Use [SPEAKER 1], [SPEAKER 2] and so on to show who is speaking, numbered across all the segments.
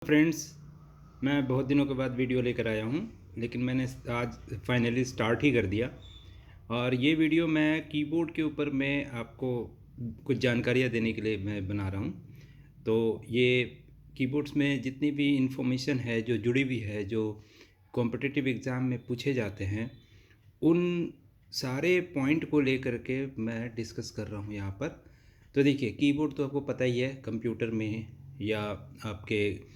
[SPEAKER 1] Friends, मैं बहुत दिनों के बाद वीडियो लेकर आया हूँ, लेकिन मैंने आज फाइनली स्टार्ट ही कर दिया। और ये वीडियो मैं कीबोर्ड के ऊपर मैं आपको कुछ जानकारियाँ देने के लिए मैं बना रहा हूँ। तो ये कीबोर्ड्स में जितनी भी इंफॉर्मेशन है जो जुड़ी हुई है, जो कॉम्पिटिटिव एग्ज़ाम में पूछे जाते हैं, उन सारे पॉइंट को लेकर के मैं डिस्कस कर रहा हूँ यहाँ पर। तो देखिए, कीबोर्ड तो आपको पता ही है, कंप्यूटर में या आपके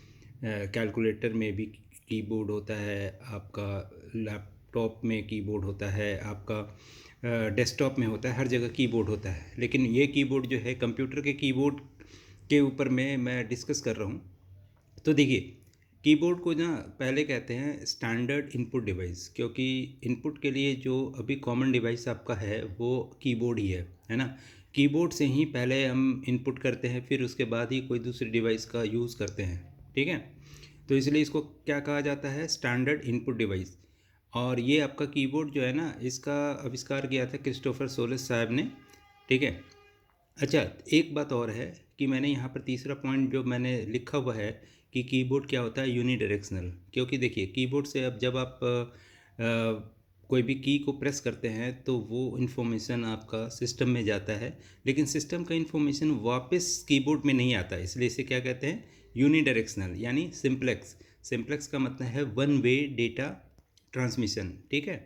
[SPEAKER 1] कैलकुलेटर में भी कीबोर्ड होता है, आपका लैपटॉप में कीबोर्ड होता है, आपका डेस्कटॉप में होता है, हर जगह कीबोर्ड होता है। लेकिन ये कीबोर्ड जो है कंप्यूटर के कीबोर्ड के ऊपर में मैं डिस्कस कर रहा हूँ। तो देखिए, कीबोर्ड को ना पहले कहते हैं स्टैंडर्ड इनपुट डिवाइस, क्योंकि इनपुट के लिए जो अभी कॉमन डिवाइस आपका है वो कीबोर्ड ही है ना। कीबोर्ड से ही पहले हम इनपुट करते हैं, फिर उसके बाद ही कोई दूसरी डिवाइस का यूज़ करते हैं, ठीक है। तो इसलिए इसको क्या कहा जाता है, स्टैंडर्ड इनपुट डिवाइस। और ये आपका कीबोर्ड जो है ना, इसका आविष्कार किया था क्रिस्टोफर सोलस साहब ने, ठीक है। अच्छा, एक बात और है कि मैंने यहाँ पर तीसरा पॉइंट जो मैंने लिखा हुआ है कि कीबोर्ड क्या होता है, यूनिडायरेक्शनल। क्योंकि देखिए, कीबोर्ड से अब जब आप कोई भी की को प्रेस करते हैं तो वो इन्फॉर्मेशन आपका सिस्टम में जाता है, लेकिन सिस्टम का इन्फॉर्मेशन वापस कीबोर्ड में नहीं आता। इसलिए इसे क्या कहते हैं, यूनिडायरेक्शनल, यानी सिंप्लेक्स। सिंप्लेक्स का मतलब है वन वे डेटा ट्रांसमिशन, ठीक है।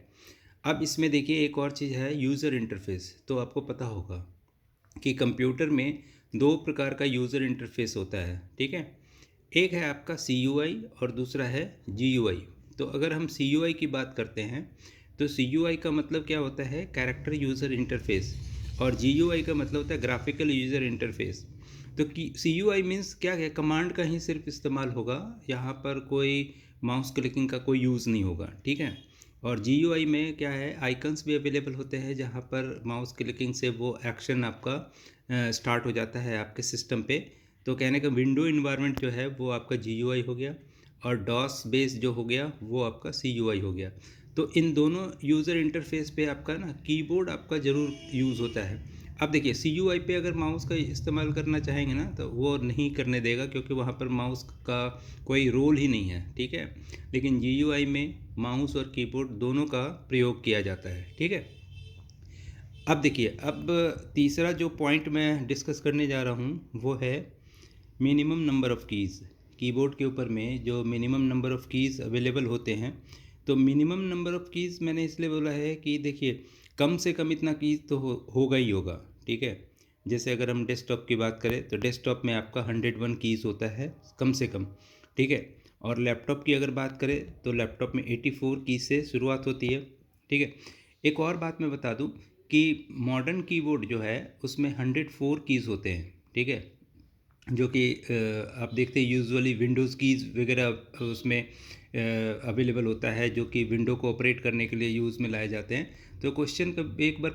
[SPEAKER 1] अब इसमें देखिए, एक और चीज़ है यूज़र इंटरफेस। तो आपको पता होगा कि कंप्यूटर में दो प्रकार का यूज़र इंटरफेस होता है, ठीक है। एक है आपका CUI और दूसरा है GUI। तो अगर हम CUI की बात करते हैं तो CUI का मतलब क्या होता है, कैरेक्टर यूज़र इंटरफेस, और GUI का मतलब होता है ग्राफिकल यूज़र इंटरफेस। तो CUI मीन्स क्या है, कमांड का ही सिर्फ इस्तेमाल होगा, यहाँ पर कोई माउस क्लिकिंग का कोई यूज़ नहीं होगा, ठीक है। और GUI में क्या है, आइकन्स भी अवेलेबल होते हैं, जहाँ पर माउस क्लिकिंग से वो एक्शन आपका स्टार्ट हो जाता है आपके सिस्टम पे। तो कहने का विंडो इन्वायरमेंट जो है वो आपका GUI हो गया, और डॉस बेस जो हो गया वो आपका CUI हो गया। तो इन दोनों यूज़र इंटरफेस पे आपका ना कीबोर्ड आपका ज़रूर यूज़ होता है। अब देखिए, CUI पे अगर माउस का इस्तेमाल करना चाहेंगे ना तो वो नहीं करने देगा, क्योंकि वहाँ पर माउस का कोई रोल ही नहीं है, ठीक है। लेकिन GUI में माउस और कीबोर्ड दोनों का प्रयोग किया जाता है, ठीक है। अब देखिए, अब तीसरा जो पॉइंट मैं डिस्कस करने जा रहा हूँ वो है minimum number of keys. Keyboard के ऊपर में जो minimum number of keys available होते हैं, तो मिनिमम नंबर ऑफ़ कीज़ मैंने इसलिए बोला है कि देखिए, कम से कम इतना कीज़ तो होगा ही होगा, ठीक है। जैसे अगर हम डेस्कटॉप की बात करें तो डेस्कटॉप में आपका 101 कीज़ होता है कम से कम, ठीक है। और लैपटॉप की अगर बात करें तो लैपटॉप में 84 कीज़ से शुरुआत होती है, ठीक है। एक और बात मैं बता दूं कि मॉडर्न कीबोर्ड जो है उसमें 104 कीज़ होते हैं, ठीक है। जो कि आप देखते हैं यूजुअली विंडोज़ कीज़ वगैरह उसमें अवेलेबल होता है, जो कि विंडो को ऑपरेट करने के लिए यूज़ में लाए जाते हैं। तो क्वेश्चन कब एक बार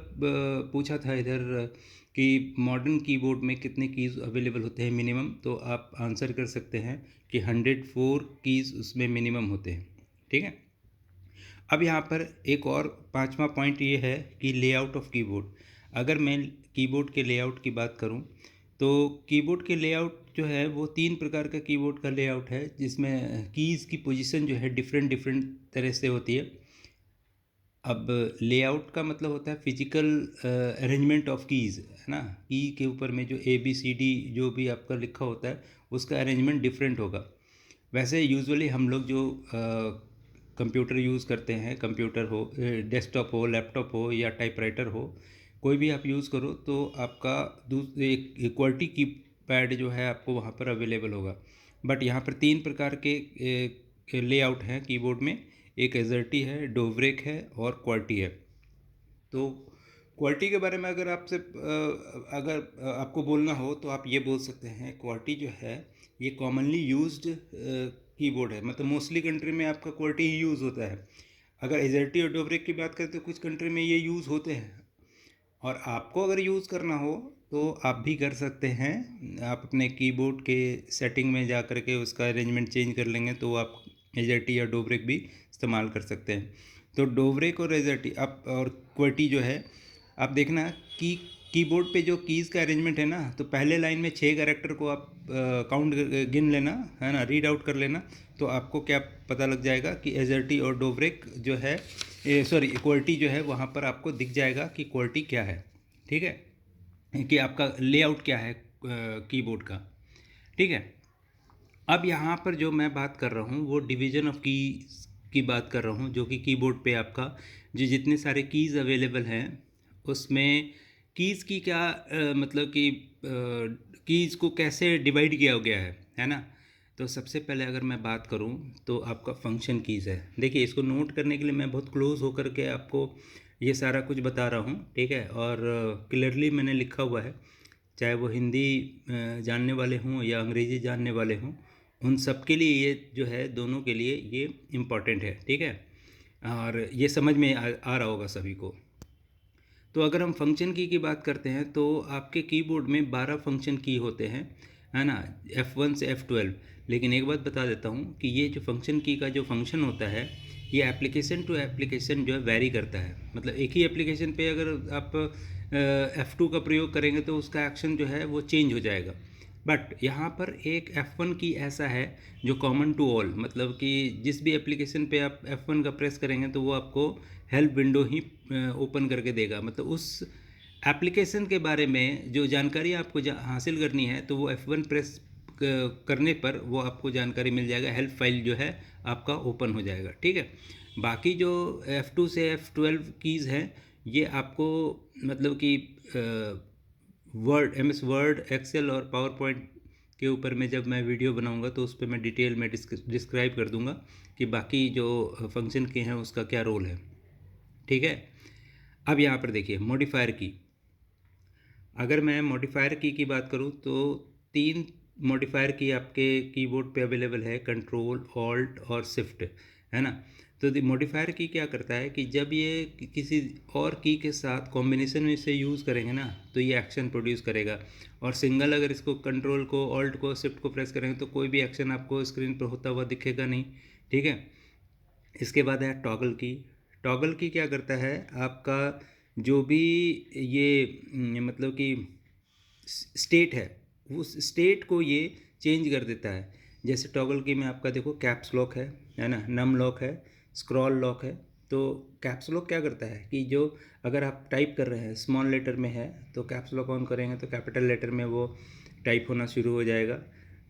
[SPEAKER 1] पूछा था इधर कि मॉडर्न कीबोर्ड में कितने कीज़ अवेलेबल होते हैं मिनिमम, तो आप आंसर कर सकते हैं कि 104 कीज़ उसमें मिनिमम होते हैं, ठीक है। अब यहाँ पर एक और पांचवा पॉइंट ये है कि लेआउट ऑफ कीबोर्ड। अगर मैं कीबोर्ड के लेआउट की बात करूँ तो कीबोर्ड के लेआउट जो है वो तीन प्रकार का कीबोर्ड का लेआउट है, जिसमें कीज़ की पोजीशन जो है डिफरेंट डिफरेंट तरह से होती है। अब लेआउट का मतलब होता है फिजिकल अरेंजमेंट ऑफ कीज़, है ना। की के ऊपर में जो ABCD जो भी आपका लिखा होता है उसका अरेंजमेंट डिफरेंट होगा। वैसे यूजुअली हम लोग जो कंप्यूटर यूज़ करते हैं, कंप्यूटर हो, डेस्कटॉप हो, लैपटॉप हो या टाइपराइटर हो, कोई भी आप यूज़ करो तो आपका एक इक्वलिटी की पैड जो है आपको वहाँ पर अवेलेबल होगा। बट यहाँ पर तीन प्रकार के लेआउट हैं कीबोर्ड में। एक एजर्टी है, डोवरेक है और क्वार्टी है। तो क्वालिटी के बारे में अगर आपसे अगर आपको बोलना हो तो आप ये बोल सकते हैं, क्वालिटी जो है ये कॉमनली यूज्ड कीबोर्ड है, मतलब मोस्टली कंट्री में आपका क्वालिटी ही यूज़ होता है। अगर एजर्टी और डोब्रेक की बात करें तो कुछ कंट्री में ये यूज़ होते हैं, और आपको अगर यूज़ करना हो तो आप भी कर सकते हैं। आप अपने कीबोर्ड के सेटिंग में जा कर के उसका अरेंजमेंट चेंज कर लेंगे तो आप एजर्टी या डोब्रेक भी इस्तेमाल कर सकते हैं। तो डोब्रेक और एजर्टी आप और क्वर्टी जो है, आप देखना कि कीबोर्ड पे जो कीज़ का अरेंजमेंट है ना, तो पहले लाइन में 6 कैरेक्टर को आप काउंट गिन लेना है ना, रीड आउट कर लेना, तो आपको क्या पता लग जाएगा कि एजर्टी और डोब्रेक जो है, सॉरी क्वालिटी जो है वहाँ पर आपको दिख जाएगा कि क्वालिटी क्या है, ठीक है, कि आपका लेआउट क्या है कीबोर्ड का, ठीक है। अब यहाँ पर जो मैं बात कर रहा हूँ वो डिवीज़न ऑफ की बात कर रहा हूँ, जो कि कीबोर्ड पे आपका जो जितने सारे कीज़ अवेलेबल हैं उसमें कीज़ की क्या मतलब कि कीज़ को कैसे डिवाइड किया गया है ना। तो सबसे पहले अगर मैं बात करूं तो आपका फंक्शन कीज़ है। देखिए, इसको नोट करने के लिए मैं बहुत क्लोज होकर के आपको ये सारा कुछ बता रहा हूं, ठीक है, और क्लियरली मैंने लिखा हुआ है, चाहे वो हिंदी जानने वाले हों या अंग्रेज़ी जानने वाले हों, उन सब के लिए ये जो है, दोनों के लिए ये इम्पॉर्टेंट है, ठीक है, और ये समझ में आ रहा होगा सभी को। तो अगर हम फंक्शन की बात करते हैं तो आपके कीबोर्ड में 12 फंक्शन की होते हैं, है ना, F1 से F12। लेकिन एक बात बता देता हूँ कि ये जो फंक्शन की का जो फंक्शन होता है, ये एप्लीकेशन टू एप्लीकेशन जो है वेरी करता है। मतलब एक ही एप्लीकेशन पे अगर आप F2 का प्रयोग करेंगे तो उसका एक्शन जो है वो चेंज हो जाएगा। बट यहाँ पर एक F1 की ऐसा है जो कॉमन टू ऑल, मतलब कि जिस भी एप्लीकेशन पे आप F1 का प्रेस करेंगे तो वो आपको हेल्प विंडो ही ओपन करके देगा। मतलब उस एप्लीकेशन के बारे में जो जानकारी आपको हासिल करनी है तो वो F1 प्रेस करने पर वो आपको जानकारी मिल जाएगा, हेल्प फाइल जो है आपका ओपन हो जाएगा, ठीक है। बाकी जो F2 से F12 कीज़ हैं ये आपको मतलब कि वर्ड, MS वर्ड, एक्सेल और पावर पॉइंट के ऊपर में जब मैं वीडियो बनाऊंगा तो उस पर मैं डिटेल में डिस्क्राइब कर दूंगा कि बाकी जो फंक्शन के हैं उसका क्या रोल है, ठीक है। अब यहाँ पर देखिए मॉडिफायर की, अगर मैं मॉडिफायर की बात करूँ तो 3 मॉडिफायर की आपके कीबोर्ड पे अवेलेबल है, कंट्रोल, ऑल्ट और शिफ्ट, है ना। तो मॉडिफायर की क्या करता है कि जब ये किसी और की के साथ कॉम्बिनेशन में इसे यूज़ करेंगे ना तो ये एक्शन प्रोड्यूस करेगा, और सिंगल अगर इसको कंट्रोल को, ऑल्ट को, शिफ्ट को प्रेस करेंगे तो कोई भी एक्शन आपको स्क्रीन पर होता हुआ दिखेगा नहीं, ठीक है। इसके बाद है टॉगल की। टॉगल की क्या करता है, आपका जो भी ये मतलब कि स्टेट है उस स्टेट को ये चेंज कर देता है। जैसे टॉगल की में आपका देखो कैप्स लॉक है ना, नम लॉक है, स्क्रॉल लॉक है। तो कैप्स लॉक क्या करता है कि जो अगर आप टाइप कर रहे हैं स्मॉल लेटर में है तो कैप्स लॉक ऑन करेंगे तो कैपिटल लेटर में वो टाइप होना शुरू हो जाएगा।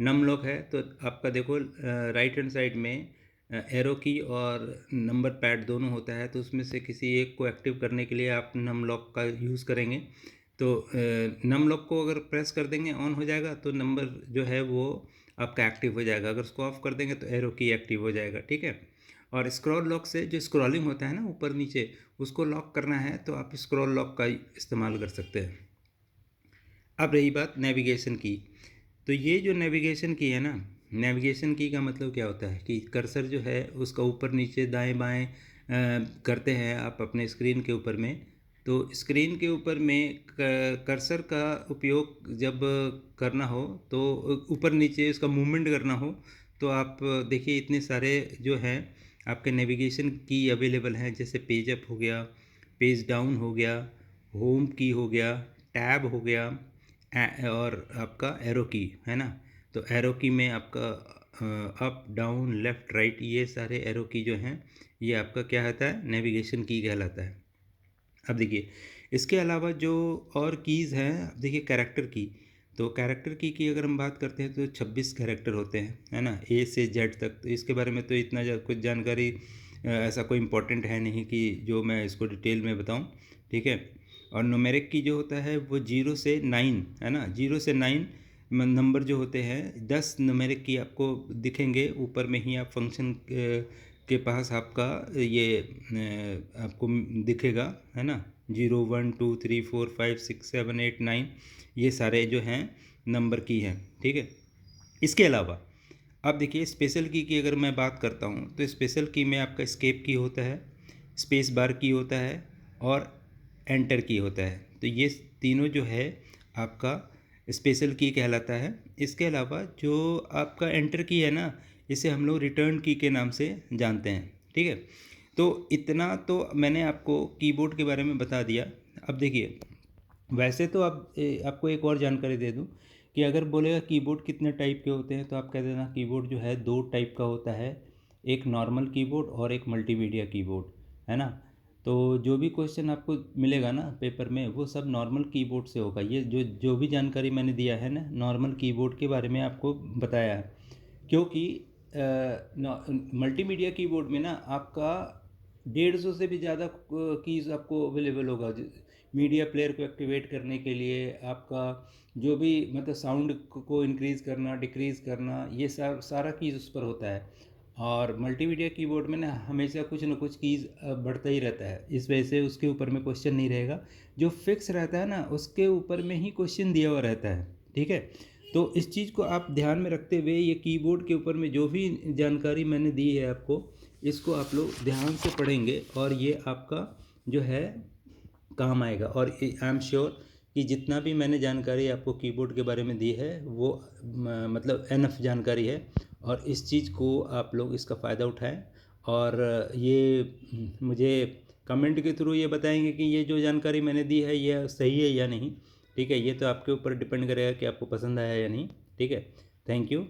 [SPEAKER 1] नम लॉक है तो आपका देखो राइट हैंड साइड में एरो की और नंबर पैड दोनों होता है, तो उसमें से किसी एक को एक्टिव करने के लिए आप नम लॉक का यूज़ करेंगे। तो नम लॉक को अगर प्रेस कर देंगे ऑन हो जाएगा तो नंबर जो है वो आपका एक्टिव हो जाएगा, अगर उसको ऑफ कर देंगे तो एरो की एक्टिव हो जाएगा, ठीक है। और स्क्रॉल लॉक से जो स्क्रॉलिंग होता है ना ऊपर नीचे, उसको लॉक करना है तो आप स्क्रॉल लॉक का इस्तेमाल कर सकते हैं। अब रही बात नेविगेशन की, तो ये जो नेविगेशन की है ना, नेविगेशन की का मतलब क्या होता है कि कर्सर जो है उसका ऊपर नीचे दाएं बाएं करते हैं आप अपने स्क्रीन के ऊपर में। तो स्क्रीन के ऊपर में कर्सर का उपयोग जब करना हो तो ऊपर नीचे इसका मूवमेंट करना हो तो आप देखिए इतने सारे जो हैं आपके नेविगेशन की अवेलेबल हैं, जैसे पेज अप हो गया, पेज डाउन हो गया, होम की हो गया, टैब हो गया, और आपका एरो की है ना। तो एरो की में आपका अप डाउन लेफ़्ट राइट ये सारे एरो की जो हैं ये आपका क्या होता है, नेविगेशन की कहलाता है। अब देखिए इसके अलावा जो और कीज़ हैं, अब देखिए कैरेक्टर की, तो कैरेक्टर की अगर हम बात करते हैं तो 26 कैरेक्टर होते हैं, है ना, ए से जेड तक। तो इसके बारे में तो इतना कुछ जानकारी ऐसा कोई इम्पोर्टेंट है नहीं कि जो मैं इसको डिटेल में बताऊं, ठीक है। और न्यूमेरिक की जो होता है वो 0 से 9, है ना, 0 से 9 नंबर जो होते हैं, 10 न्यूमेरिक की आपको दिखेंगे ऊपर में ही, आप फंक्शन के पास आपका ये आपको दिखेगा, है ना, 0 1 2 3 4 5 6 7 8 9 ये सारे जो हैं नंबर की हैं, ठीक है। इसके अलावा अब देखिए स्पेशल की अगर मैं बात करता हूँ तो स्पेशल की में आपका स्केप की होता है, स्पेस बार की होता है और एंटर की होता है। तो ये तीनों जो है आपका स्पेशल की कहलाता है। इसके अलावा जो आपका एंटर की है ना, इसे हम लोग रिटर्न की के नाम से जानते हैं, ठीक है। तो इतना तो मैंने आपको कीबोर्ड के बारे में बता दिया। अब देखिए वैसे तो आपको एक और जानकारी दे दूं कि अगर बोलेगा कीबोर्ड कितने टाइप के होते हैं तो आप कह देना कीबोर्ड जो है दो टाइप का होता है, एक नॉर्मल कीबोर्ड और एक मल्टीमीडिया कीबोर्ड, है ना। तो जो भी क्वेश्चन आपको मिलेगा ना पेपर में वो सब नॉर्मल कीबोर्ड से होगा। ये जो जो भी जानकारी मैंने दिया है ना नॉर्मल कीबोर्ड के बारे में आपको बताया है, क्योंकि मल्टीमीडिया कीबोर्ड में ना आपका 150 से भी ज़्यादा कीज़ आपको अवेलेबल होगा। मीडिया प्लेयर को एक्टिवेट करने के लिए आपका जो भी मतलब साउंड को इंक्रीज़ करना डिक्रीज़ करना ये सारा कीज़ उस पर होता है। और मल्टीमीडिया कीबोर्ड में ना हमेशा कुछ ना कुछ कीज़ बढ़ता ही रहता है, इस वजह से उसके ऊपर में क्वेश्चन नहीं रहेगा। जो फिक्स रहता है ना उसके ऊपर में ही क्वेश्चन दिया हुआ रहता है, ठीक है। तो इस चीज़ को आप ध्यान में रखते हुए ये कीबोर्ड के ऊपर में जो भी जानकारी मैंने दी है आपको, इसको आप लोग ध्यान से पढ़ेंगे और ये आपका जो है काम आएगा। और आई एम श्योर कि जितना भी मैंने जानकारी आपको कीबोर्ड के बारे में दी है वो मतलब एनफ जानकारी है, और इस चीज़ को आप लोग इसका फ़ायदा उठाएं। और ये मुझे कमेंट के थ्रू ये बताएंगे कि ये जो जानकारी मैंने दी है ये सही है या नहीं, ठीक है। ये तो आपके ऊपर डिपेंड करेगा कि आपको पसंद आया या नहीं, ठीक है। Thank you.